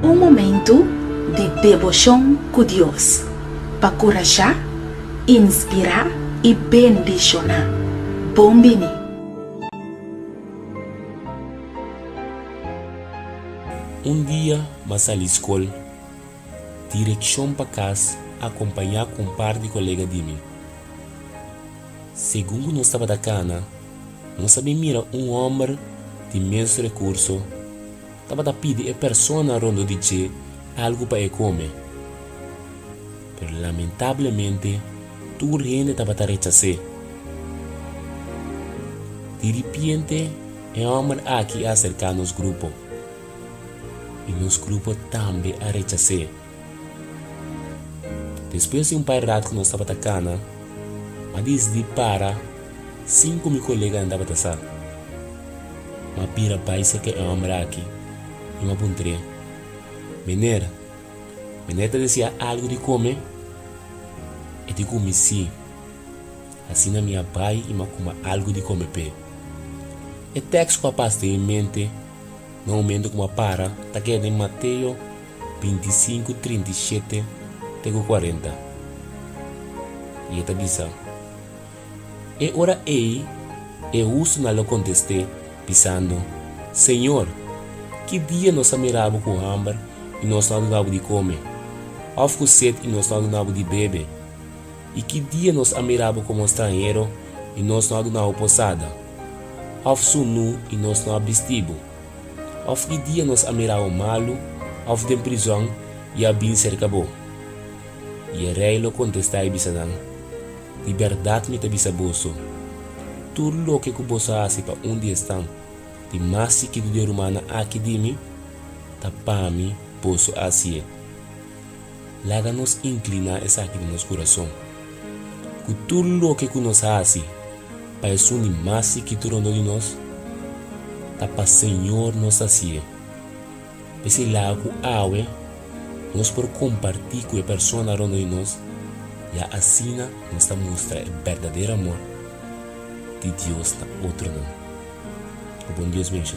Um momento de devoção com Deus, para corajar, inspirar e bendicionar. Bom bini. Um dia, mas à escola, direção para casa, acompanhar com um par de colegas de mim. Segundo nós estava da cana, nós sabíamos mira um homem de imenso recurso, estava a pedir a pessoa rondo de che algo para comer. Mas lamentavelmente, tudo gente estava a rechazar. De repente, o homem aqui acerca nos grupo. E nos grupo também a rechazar. Depois de um par rato que nós estava a cana, mas decidi para 5 mil colegas andavam a sa. Mas pira país que é homem aqui. E me apontei. Menera dizia algo de comer. E de comer sim. Assim na minha pai e me coma algo de comer pé. E texto para pasta em mente. No momento como para, está querendo em Mateus 25, 37, 40. E está dizendo. E ora eu uso na lo contestei, pensando, Senhor, que dia nós miramos com hambre e nós não damos de comer? Ou com sede e nós não damos de beber? E que dia nós miramos como estrangeiro e nós não damos posada? Ou nu e nós não vestimos? Ou que dia nós miramos malo, ou de prisão e a bem cerca bo? E o rei lo contestai bisanan, liberdade me te bisaboso. Tudo o que você faz para onde estão, de mais que do humana aqui de mim, tapami posso assim. Laga nos inclinar essa aqui no nosso coração. Que tudo o que nós faz, para isso de mais que tu rondo de nós, tapa Senhor nos assim. Esse lago awe, nós por compartilhar com a pessoa rondo de nós, e assim nós mostra o verdadeiro amor de Deus na outro nome. Que bom Deus me enche.